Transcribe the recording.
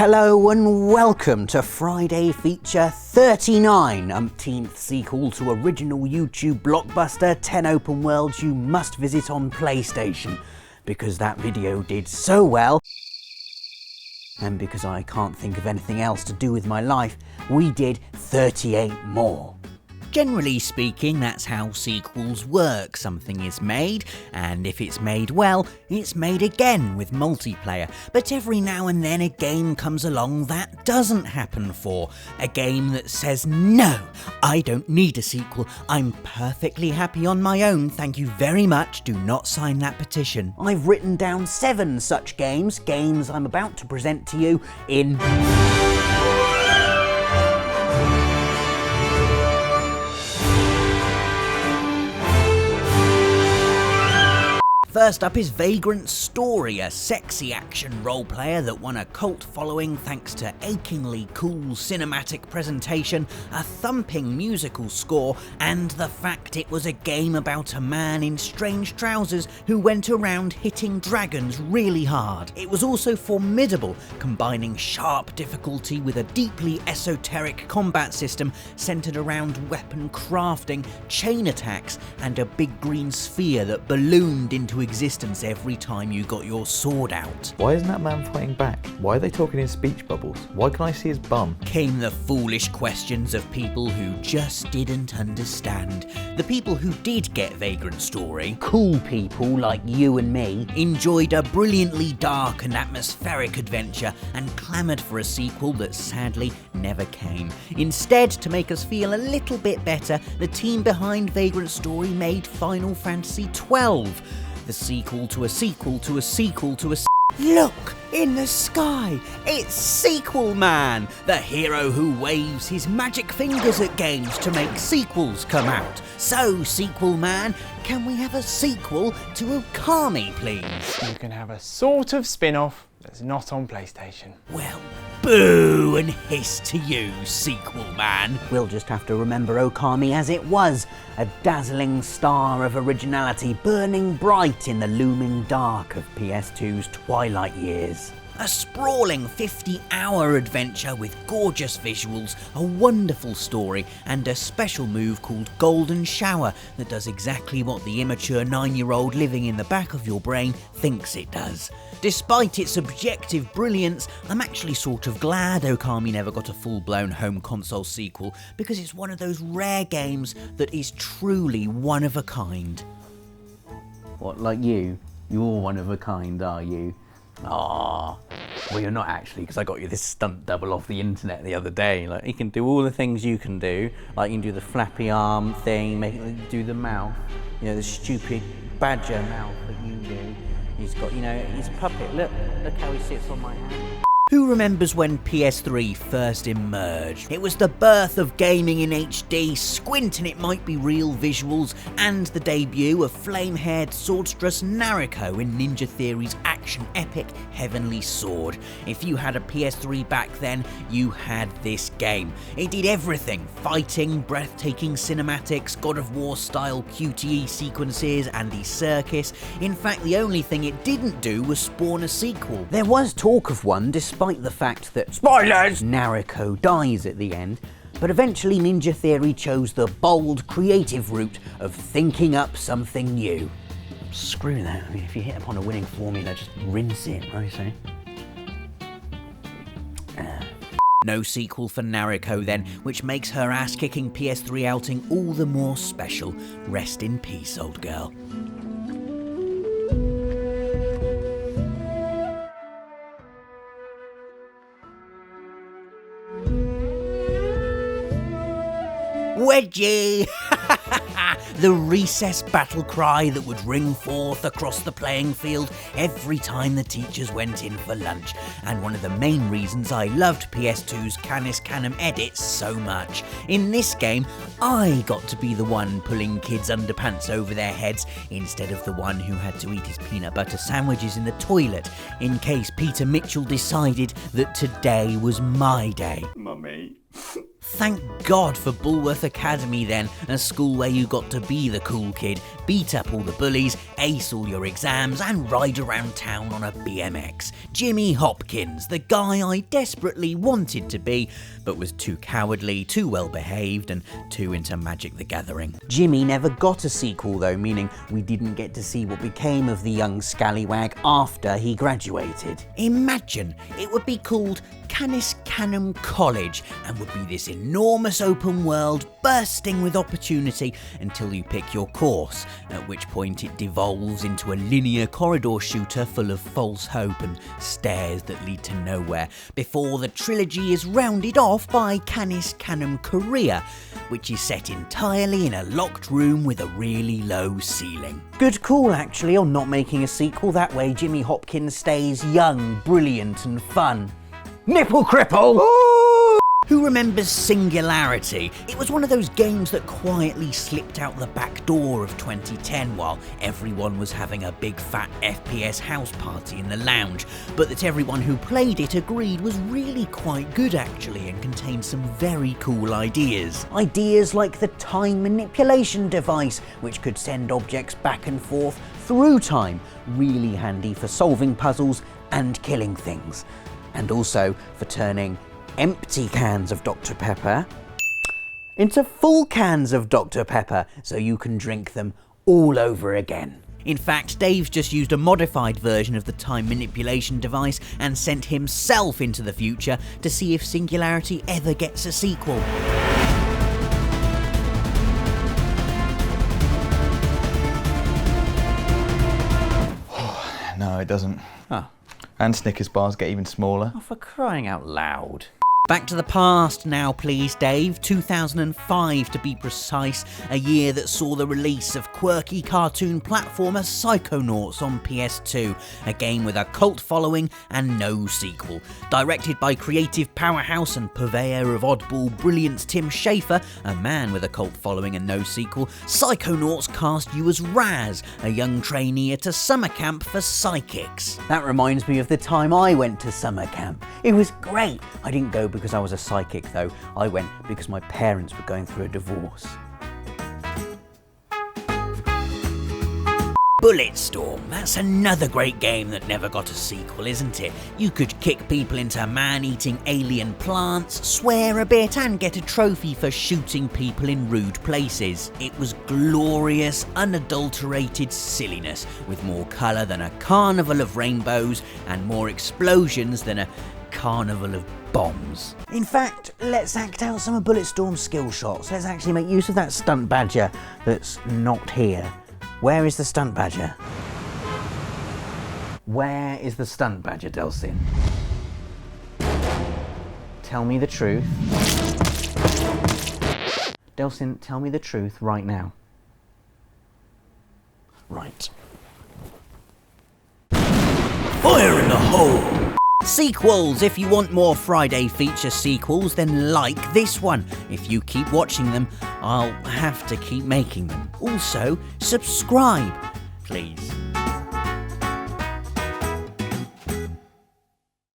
Hello and welcome to Friday Feature 39, umpteenth sequel to original YouTube blockbuster 10 open worlds you must visit on PlayStation, because that video did so well, and because I can't think of anything else to do with my life, we did 38 more. Generally speaking, that's how sequels work. Something is made, and if it's made well, it's made again with multiplayer. But every now and then a game comes along that doesn't happen for. A game that says, no, I don't need a sequel. I'm perfectly happy on my own, thank you very much, do not sign that petition. I've written down 7 such games I'm about to present to you in... First up is Vagrant Story, a sexy action role-player that won a cult following thanks to achingly cool cinematic presentation, a thumping musical score, and the fact it was a game about a man in strange trousers who went around hitting dragons really hard. It was also formidable, combining sharp difficulty with a deeply esoteric combat system centered around weapon crafting, chain attacks, and a big green sphere that ballooned into existence every time you got your sword out. Why isn't that man fighting back? Why are they talking in speech bubbles? Why can I see his bum? Came the foolish questions of people who just didn't understand. The people who did get Vagrant Story, cool people like you and me, enjoyed a brilliantly dark and atmospheric adventure and clamoured for a sequel that sadly never came. Instead, to make us feel a little bit better, the team behind Vagrant Story made Final Fantasy XII. The sequel to a sequel to a sequel to a Look in the sky! It's Sequel Man, the hero who waves his magic fingers at games to make sequels come out. So, Sequel Man, can we have a sequel to Okami, please? You can have a sort of spin-off that's not on PlayStation. Well, boo and hiss to you, Sequel Man. We'll just have to remember Okami as it was, a dazzling star of originality burning bright in the looming dark of PS2's twilight years. A sprawling 50-hour adventure with gorgeous visuals, a wonderful story, and a special move called Golden Shower that does exactly what the immature 9-year-old living in the back of your brain thinks it does. Despite its objective brilliance, I'm actually sort of glad Okami never got a full-blown home console sequel, because it's one of those rare games that is truly one of a kind. What, like you? You're one of a kind, are you? Ah, well, you're not actually, because I got you this stunt double off the internet the other day. Like, he can do all the things you can do. Like, you can do the flappy arm thing, do the mouth, you know, the stupid badger mouth that you do. He's got, you know, his puppet. Look how he sits on my hand. Who remembers when PS3 first emerged? It was the birth of gaming in HD, squint and it might be real visuals, and the debut of flame-haired swordstress Nariko in Ninja Theory's action epic Heavenly Sword. If you had a PS3 back then, you had this game. It did everything: fighting, breathtaking cinematics, God of War style QTE sequences, and the circus. In fact, the only thing it didn't do was spawn a sequel. There was talk of one, despite the fact that, spoilers, Nariko dies at the end, but eventually Ninja Theory chose the bold, creative route of thinking up something new. Screw that. I mean, if you hit upon a winning formula, just rinse it, I say. No sequel for Nariko then, which makes her ass-kicking PS3 outing all the more special. Rest in peace, old girl. Wedgie! The recess battle cry that would ring forth across the playing field every time the teachers went in for lunch, and one of the main reasons I loved PS2's Canis Canem edits so much. In this game, I got to be the one pulling kids' underpants over their heads instead of the one who had to eat his peanut butter sandwiches in the toilet in case Peter Mitchell decided that today was my day. Mummy. Thank God for Bulworth Academy then, a school where you got to be the cool kid, beat up all the bullies, ace all your exams and ride around town on a BMX. Jimmy Hopkins, the guy I desperately wanted to be, but was too cowardly, too well behaved and too into Magic the Gathering. Jimmy never got a sequel though, meaning we didn't get to see what became of the young scallywag after he graduated. Imagine it would be called Canis Canem College and would be this enormous open world bursting with opportunity until you pick your course, at which point it devolves into a linear corridor shooter full of false hope and stairs that lead to nowhere, before the trilogy is rounded off by Canis Canem Korea, which is set entirely in a locked room with a really low ceiling. Good call actually on not making a sequel, that way Jimmy Hopkins stays young, brilliant and fun. Nipple cripple! Ooh! Who remembers Singularity? It was one of those games that quietly slipped out the back door of 2010 while everyone was having a big fat FPS house party in the lounge, but that everyone who played it agreed was really quite good actually and contained some very cool ideas. Ideas like the time manipulation device, which could send objects back and forth through time, really handy for solving puzzles and killing things. And also for turning empty cans of Dr. Pepper into full cans of Dr. Pepper so you can drink them all over again. In fact, Dave's just used a modified version of the time manipulation device and sent himself into the future to see if Singularity ever gets a sequel. No, it doesn't. Oh. And Snickers bars get even smaller. Oh, for crying out loud. Back to the past now please, Dave. 2005 to be precise, a year that saw the release of quirky cartoon platformer Psychonauts on PS2, a game with a cult following and no sequel. Directed by creative powerhouse and purveyor of oddball brilliance Tim Schafer, a man with a cult following and no sequel, Psychonauts cast you as Raz, a young trainee at a summer camp for psychics. That reminds me of the time I went to summer camp. It was great. I didn't go because I was a psychic though. I went because my parents were going through a divorce. Bulletstorm, that's another great game that never got a sequel, isn't it? You could kick people into man-eating alien plants, swear a bit and get a trophy for shooting people in rude places. It was glorious, unadulterated silliness, with more colour than a carnival of rainbows and more explosions than a carnival of bombs. In fact, let's act out some of Bulletstorm's skill shots. Let's actually make use of that stunt badger that's not here. Where is the stunt badger? Where is the stunt badger, Delsin? Tell me the truth. Delsin, tell me the truth right now. Right. Fire in the hole! Sequels! If you want more Friday feature sequels, then like this one. If you keep watching them, I'll have to keep making them. Also, subscribe, please.